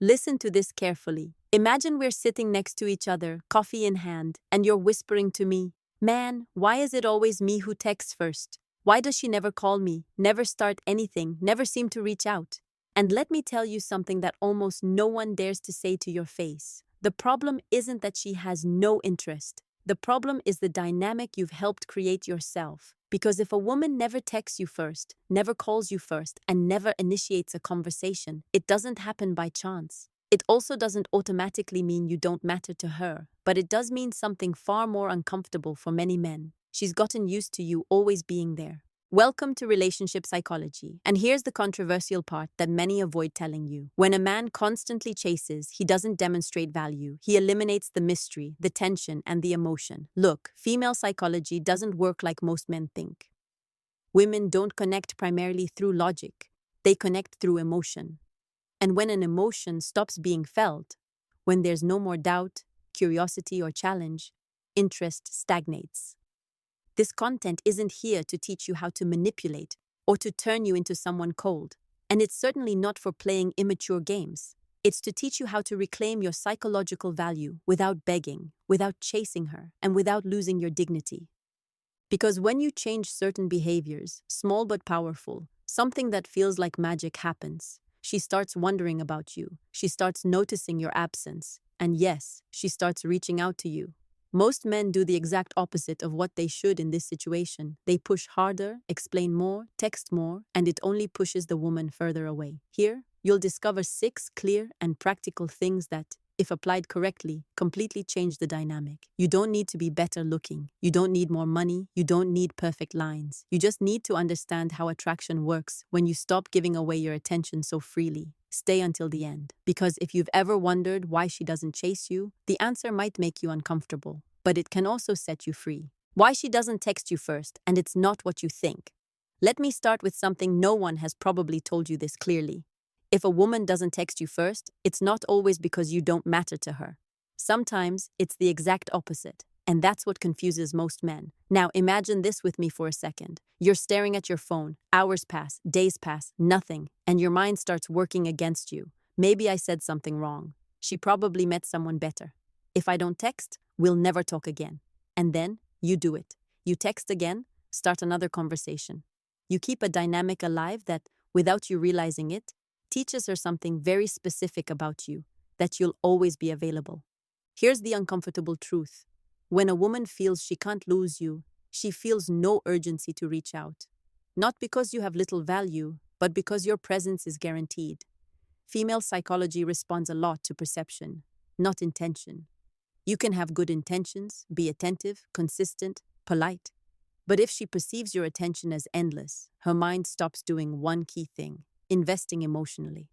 Listen to this carefully. Imagine we're sitting next to each other, coffee in hand, and you're whispering to me, "Man, why is it always me who texts first? Why does she never call me, never start anything, never seem to reach out?" And let me tell you something that almost no one dares to say to your face. The problem isn't that she has no interest. The problem is the dynamic you've helped create yourself. Because if a woman never texts you first, never calls you first, and never initiates a conversation, it doesn't happen by chance. It also doesn't automatically mean you don't matter to her, but it does mean something far more uncomfortable for many men. She's gotten used to you always being there. Welcome to relationship psychology. And here's the controversial part that many avoid telling you. When a man constantly chases, he doesn't demonstrate value. He eliminates the mystery, the tension, and the emotion. Look, female psychology doesn't work like most men think. Women don't connect primarily through logic. They connect through emotion. And when an emotion stops being felt, when there's no more doubt, curiosity, or challenge, interest stagnates. This content isn't here to teach you how to manipulate or to turn you into someone cold. And it's certainly not for playing immature games. It's to teach you how to reclaim your psychological value without begging, without chasing her, and without losing your dignity. Because when you change certain behaviors, small but powerful, something that feels like magic happens. She starts wondering about you. She starts noticing your absence. And yes, she starts reaching out to you. Most men do the exact opposite of what they should in this situation. They push harder, explain more, text more, and it only pushes the woman further away. Here, you'll discover 6 clear and practical things that, if applied correctly, completely change the dynamic. You don't need to be better looking. You don't need more money. You don't need perfect lines. You just need to understand how attraction works when you stop giving away your attention so freely. Stay until the end. Because if you've ever wondered why she doesn't chase you, the answer might make you uncomfortable, but it can also set you free. Why she doesn't text you first, and it's not what you think. Let me start with something no one has probably told you this clearly. If a woman doesn't text you first, it's not always because you don't matter to her. Sometimes it's the exact opposite, and that's what confuses most men. Now imagine this with me for a second. You're staring at your phone, hours pass, days pass, nothing, and your mind starts working against you. Maybe I said something wrong. She probably met someone better. If I don't text, we'll never talk again. And then you do it. You text again, start another conversation. You keep a dynamic alive that, without you realizing it, teaches her something very specific about you, that you'll always be available. Here's the uncomfortable truth. When a woman feels she can't lose you, she feels no urgency to reach out. Not because you have little value, but because your presence is guaranteed. Female psychology responds a lot to perception, not intention. You can have good intentions, be attentive, consistent, polite. But if she perceives your attention as endless, her mind stops doing one key thing: investing emotionally.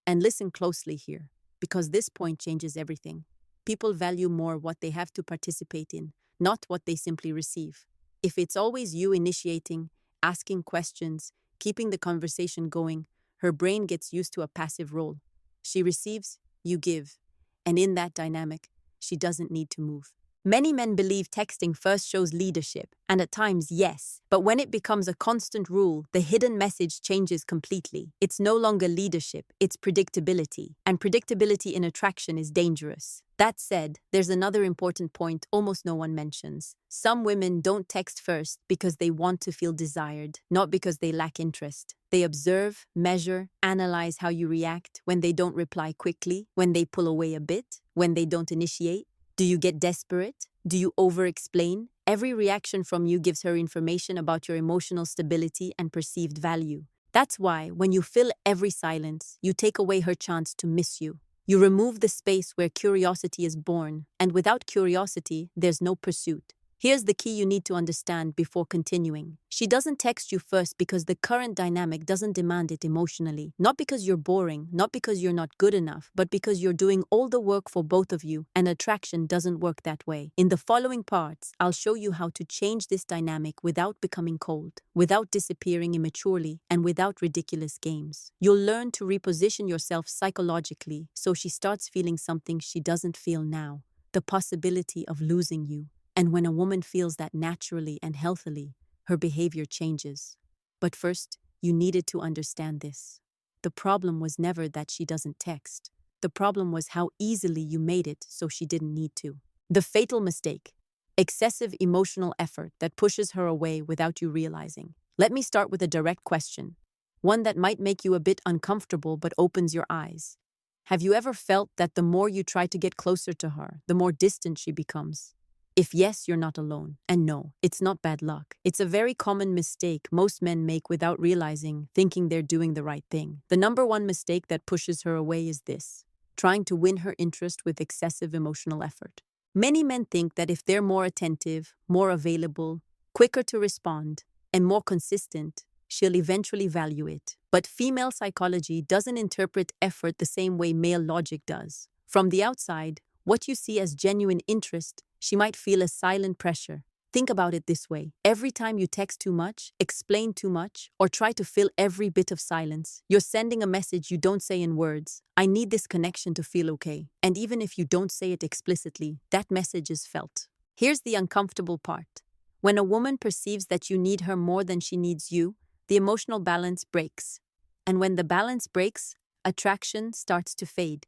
And listen closely here, because this point changes everything. People value more what they have to participate in, not what they simply receive. If it's always you initiating, asking questions, keeping the conversation going, her brain gets used to a passive role. She receives, you give. And in that dynamic, she doesn't need to move. Many men believe texting first shows leadership, and at times, yes. But when it becomes a constant rule, the hidden message changes completely. It's no longer leadership, it's predictability. And predictability in attraction is dangerous. That said, there's another important point almost no one mentions. Some women don't text first because they want to feel desired, not because they lack interest. They observe, measure, analyze how you react when they don't reply quickly, when they pull away a bit, when they don't initiate. Do you get desperate? Do you over-explain? Every reaction from you gives her information about your emotional stability and perceived value. That's why, when you fill every silence, you take away her chance to miss you. You remove the space where curiosity is born, and without curiosity, there's no pursuit. Here's the key you need to understand before continuing. She doesn't text you first because the current dynamic doesn't demand it emotionally. Not because you're boring, not because you're not good enough, but because you're doing all the work for both of you, and attraction doesn't work that way. In the following parts, I'll show you how to change this dynamic without becoming cold, without disappearing immaturely, and without ridiculous games. You'll learn to reposition yourself psychologically so she starts feeling something she doesn't feel now, the possibility of losing you. And when a woman feels that naturally and healthily, her behavior changes. But first, you needed to understand this. The problem was never that she doesn't text. The problem was how easily you made it so she didn't need to. The fatal mistake. Excessive emotional effort that pushes her away without you realizing. Let me start with a direct question. One that might make you a bit uncomfortable but opens your eyes. Have you ever felt that the more you try to get closer to her, the more distant she becomes? If yes, you're not alone. And no, it's not bad luck. It's a very common mistake most men make without realizing, thinking they're doing the right thing. The number one mistake that pushes her away is this: trying to win her interest with excessive emotional effort. Many men think that if they're more attentive, more available, quicker to respond, and more consistent, she'll eventually value it. But female psychology doesn't interpret effort the same way male logic does. From the outside, what you see as genuine interest, she might feel as silent pressure. Think about it this way. Every time you text too much, explain too much, or try to fill every bit of silence, you're sending a message you don't say in words. I need this connection to feel okay. And even if you don't say it explicitly, that message is felt. Here's the uncomfortable part. When a woman perceives that you need her more than she needs you, the emotional balance breaks. And when the balance breaks, attraction starts to fade.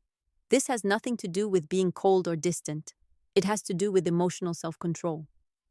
This has nothing to do with being cold or distant. It has to do with emotional self-control.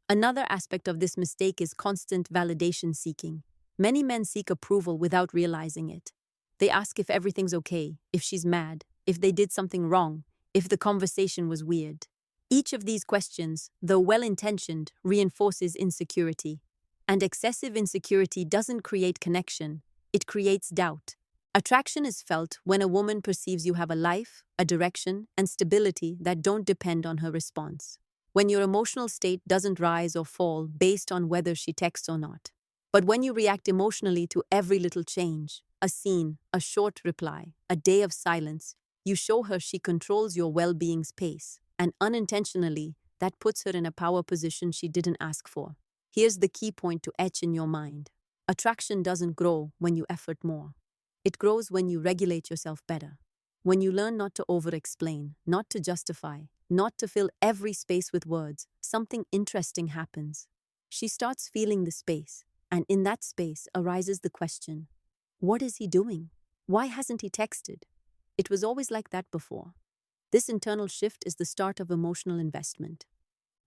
Another aspect of this mistake is constant validation seeking. Many men seek approval without realizing it. They ask if everything's okay, if she's mad, if they did something wrong, if the conversation was weird. Each of these questions, though well-intentioned, reinforces insecurity. And excessive insecurity doesn't create connection, it creates doubt. Attraction is felt when a woman perceives you have a life, a direction, and stability that don't depend on her response. When your emotional state doesn't rise or fall based on whether she texts or not. But when you react emotionally to every little change, a scene, a short reply, a day of silence, you show her she controls your well-being's pace, and unintentionally, that puts her in a power position she didn't ask for. Here's the key point to etch in your mind. Attraction doesn't grow when you effort more. It grows when you regulate yourself better. When you learn not to over-explain, not to justify, not to fill every space with words, something interesting happens. She starts feeling the space, and in that space arises the question, what is he doing? Why hasn't he texted? It was always like that before. This internal shift is the start of emotional investment.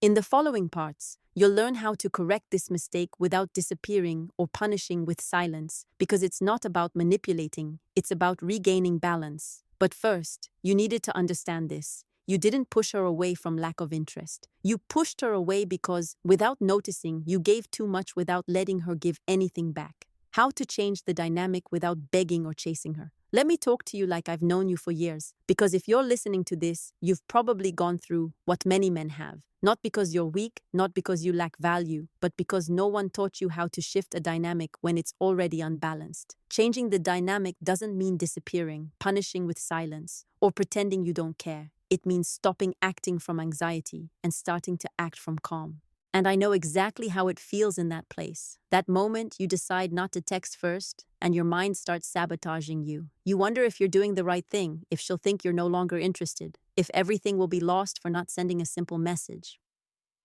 In the following parts, you'll learn how to correct this mistake without disappearing or punishing with silence, because it's not about manipulating, it's about regaining balance. But first, you needed to understand this. You didn't push her away from lack of interest. You pushed her away because, without noticing, you gave too much without letting her give anything back. How to change the dynamic without begging or chasing her. Let me talk to you like I've known you for years, because if you're listening to this, you've probably gone through what many men have. Not because you're weak, not because you lack value, but because no one taught you how to shift a dynamic when it's already unbalanced. Changing the dynamic doesn't mean disappearing, punishing with silence, or pretending you don't care. It means stopping acting from anxiety and starting to act from calm. And I know exactly how it feels in that place. That moment you decide not to text first, and your mind starts sabotaging you. You wonder if you're doing the right thing, if she'll think you're no longer interested, if everything will be lost for not sending a simple message.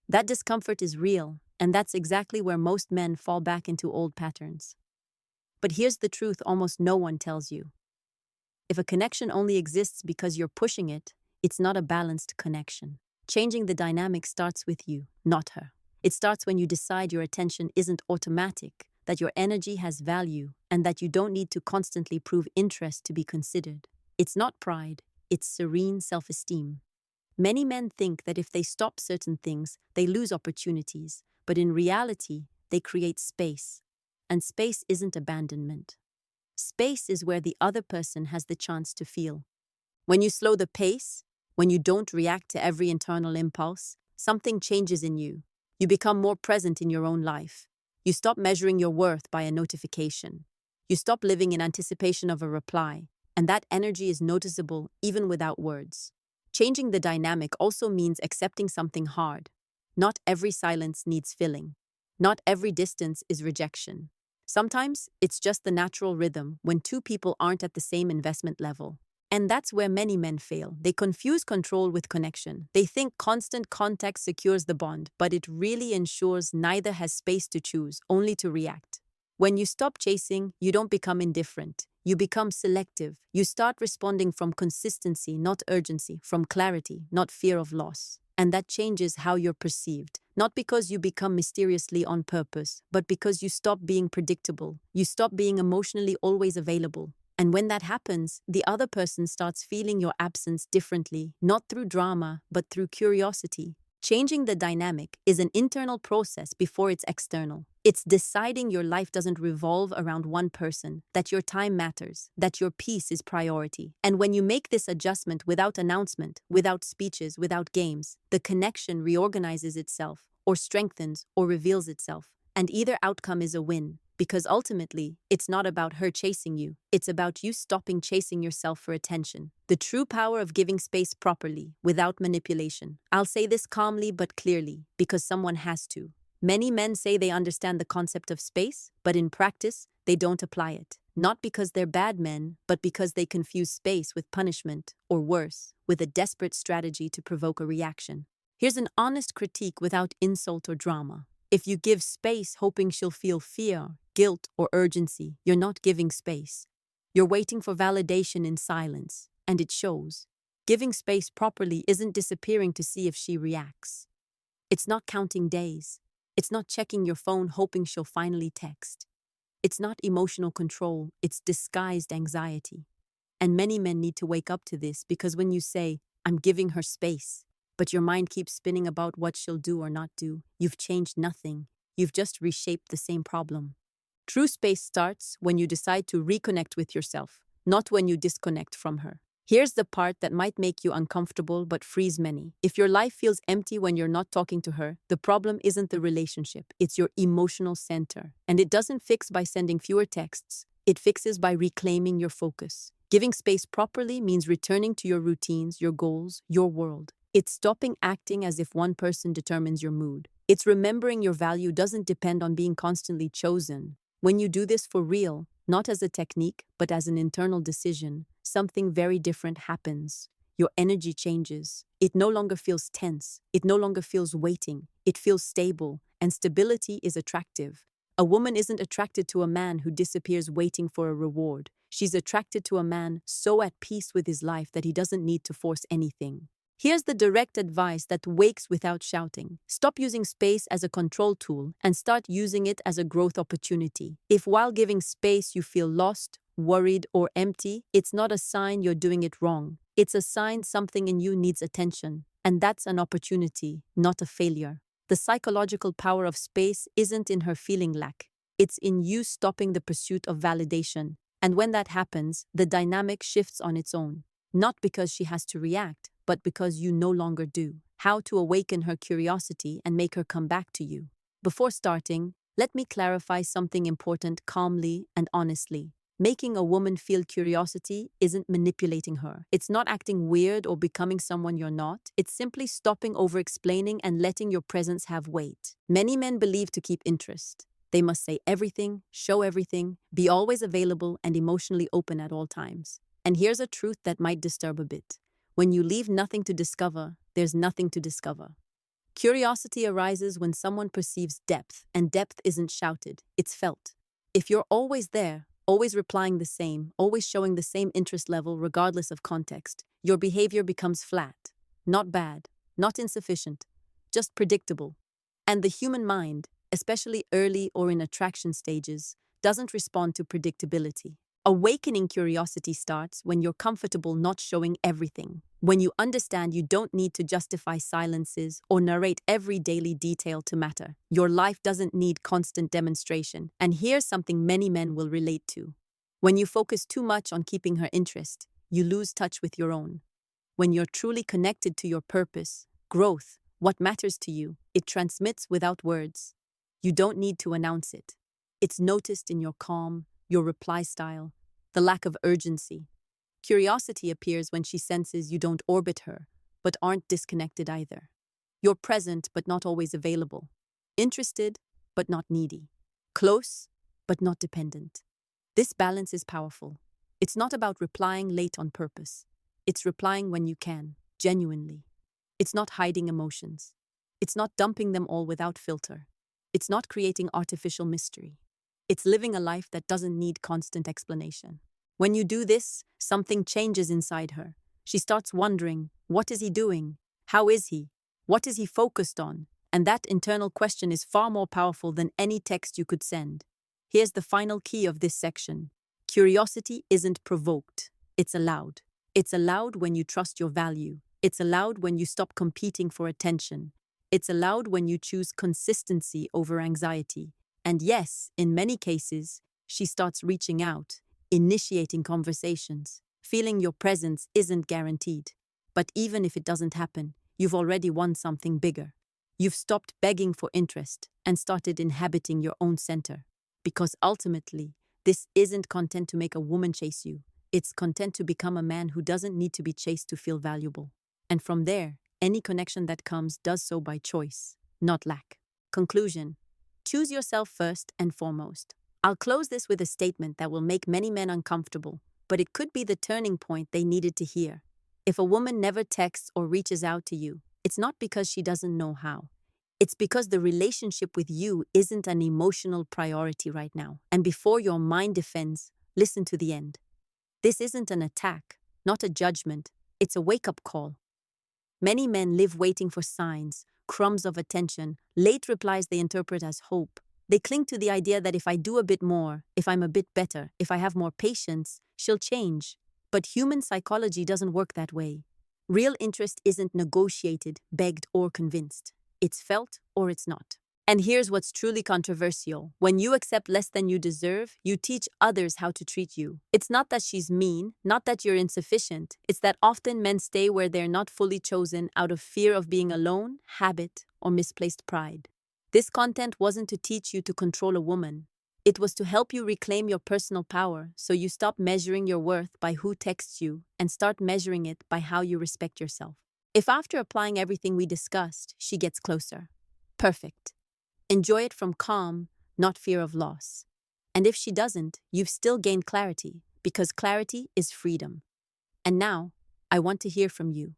That discomfort is real, and that's exactly where most men fall back into old patterns. But here's the truth almost no one tells you. If a connection only exists because you're pushing it, it's not a balanced connection. Changing the dynamic starts with you, not her. It starts when you decide your attention isn't automatic, that your energy has value, and that you don't need to constantly prove interest to be considered. It's not pride, it's serene self-esteem. Many men think that if they stop certain things, they lose opportunities, but in reality, they create space. And space isn't abandonment. Space is where the other person has the chance to feel. When you slow the pace, when you don't react to every internal impulse, something changes in you. You become more present in your own life. You stop measuring your worth by a notification. You stop living in anticipation of a reply, and that energy is noticeable even without words. Changing the dynamic also means accepting something hard. Not every silence needs filling. Not every distance is rejection. Sometimes it's just the natural rhythm when two people aren't at the same investment level. And that's where many men fail. They confuse control with connection. They think constant contact secures the bond, but it really ensures neither has space to choose, only to react. When you stop chasing, you don't become indifferent. You become selective. You start responding from consistency, not urgency, from clarity, not fear of loss. And that changes how you're perceived. Not because you become mysteriously on purpose, but because you stop being predictable. You stop being emotionally always available. And when that happens, the other person starts feeling your absence differently, not through drama, but through curiosity. Changing the dynamic is an internal process before it's external. It's deciding your life doesn't revolve around one person, that your time matters, that your peace is priority. And when you make this adjustment without announcement, without speeches, without games, the connection reorganizes itself, or strengthens, or reveals itself. And either outcome is a win. Because ultimately, it's not about her chasing you. It's about you stopping chasing yourself for attention. The true power of giving space properly, without manipulation. I'll say this calmly but clearly, because someone has to. Many men say they understand the concept of space, but in practice, they don't apply it. Not because they're bad men, but because they confuse space with punishment, or worse, with a desperate strategy to provoke a reaction. Here's an honest critique without insult or drama. If you give space hoping she'll feel fear, guilt, or urgency, you're not giving space. You're waiting for validation in silence, and it shows. Giving space properly isn't disappearing to see if she reacts. It's not counting days. It's not checking your phone hoping she'll finally text. It's not emotional control, it's disguised anxiety. And many men need to wake up to this because when you say, "I'm giving her space," but your mind keeps spinning about what she'll do or not do, you've changed nothing. You've just reshaped the same problem. True space starts when you decide to reconnect with yourself, not when you disconnect from her. Here's the part that might make you uncomfortable but frees many. If your life feels empty when you're not talking to her, the problem isn't the relationship, it's your emotional center. And it doesn't fix by sending fewer texts, it fixes by reclaiming your focus. Giving space properly means returning to your routines, your goals, your world. It's stopping acting as if one person determines your mood. It's remembering your value doesn't depend on being constantly chosen. When you do this for real, not as a technique, but as an internal decision, something very different happens. Your energy changes. It no longer feels tense. It no longer feels waiting. It feels stable, and stability is attractive. A woman isn't attracted to a man who disappears waiting for a reward. She's attracted to a man so at peace with his life that he doesn't need to force anything. Here's the direct advice that wakes without shouting. Stop using space as a control tool and start using it as a growth opportunity. If while giving space you feel lost, worried, or empty, it's not a sign you're doing it wrong. It's a sign something in you needs attention. And that's an opportunity, not a failure. The psychological power of space isn't in her feeling lack. It's in you stopping the pursuit of validation. And when that happens, the dynamic shifts on its own. Not because she has to react, but because you no longer do. How to awaken her curiosity and make her come back to you. Before starting, let me clarify something important calmly and honestly. Making a woman feel curiosity isn't manipulating her. It's not acting weird or becoming someone you're not. It's simply stopping over-explaining and letting your presence have weight. Many men believe to keep interest. They must say everything, show everything, be always available and emotionally open at all times. And here's a truth that might disturb a bit. When you leave nothing to discover, there's nothing to discover. Curiosity arises when someone perceives depth, and depth isn't shouted, it's felt. If you're always there, always replying the same, always showing the same interest level regardless of context, your behavior becomes flat. Not bad, not insufficient, just predictable. And the human mind, especially early or in attraction stages, doesn't respond to predictability. Awakening curiosity starts when you're comfortable not showing everything, when you understand you don't need to justify silences or narrate every daily detail to matter. Your life doesn't need constant demonstration, and here's something many men will relate to. When you focus too much on keeping her interest, you lose touch with your own. When you're truly connected to your purpose, growth, what matters to you, it transmits without words. You don't need to announce it. It's noticed in your calm, your reply style, the lack of urgency. Curiosity appears when she senses you don't orbit her, but aren't disconnected either. You're present, but not always available. Interested, but not needy. Close, but not dependent. This balance is powerful. It's not about replying late on purpose. It's replying when you can, genuinely. It's not hiding emotions. It's not dumping them all without filter. It's not creating artificial mystery. It's living a life that doesn't need constant explanation. When you do this, something changes inside her. She starts wondering, what is he doing? How is he? What is he focused on? And that internal question is far more powerful than any text you could send. Here's the final key of this section. Curiosity isn't provoked, it's allowed. It's allowed when you trust your value. It's allowed when you stop competing for attention. It's allowed when you choose consistency over anxiety. And yes, in many cases, she starts reaching out, initiating conversations. Feeling your presence isn't guaranteed. But even if it doesn't happen, you've already won something bigger. You've stopped begging for interest and started inhabiting your own center. Because ultimately, this isn't content to make a woman chase you. It's content to become a man who doesn't need to be chased to feel valuable. And from there, any connection that comes does so by choice, not lack. Conclusion. Choose yourself first and foremost. I'll close this with a statement that will make many men uncomfortable, but it could be the turning point they needed to hear. If a woman never texts or reaches out to you, it's not because she doesn't know how. It's because the relationship with you isn't an emotional priority right now. And before your mind defends, listen to the end. This isn't an attack, not a judgment. It's a wake-up call. Many men live waiting for signs, crumbs of attention, late replies they interpret as hope. They cling to the idea that if I do a bit more, if I'm a bit better, if I have more patience, she'll change. But human psychology doesn't work that way. Real interest isn't negotiated, begged, or convinced. It's felt or it's not. And here's what's truly controversial. When you accept less than you deserve, you teach others how to treat you. It's not that she's mean, not that you're insufficient. It's that often men stay where they're not fully chosen out of fear of being alone, habit, or misplaced pride. This content wasn't to teach you to control a woman. It was to help you reclaim your personal power so you stop measuring your worth by who texts you and start measuring it by how you respect yourself. If after applying everything we discussed, she gets closer, perfect. Enjoy it from calm, not fear of loss. And if she doesn't, you've still gained clarity, because clarity is freedom. And now, I want to hear from you.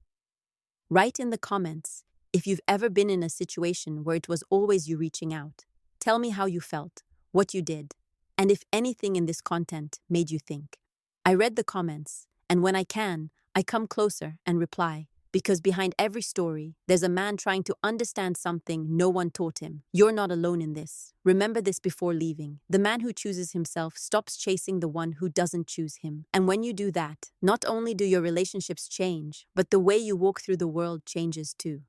Write in the comments if you've ever been in a situation where it was always you reaching out. Tell me how you felt, what you did, and if anything in this content made you think. I read the comments, and when I can, I come closer and reply. Because behind every story, there's a man trying to understand something no one taught him. You're not alone in this. Remember this before leaving. The man who chooses himself stops chasing the one who doesn't choose him. And when you do that, not only do your relationships change, but the way you walk through the world changes too.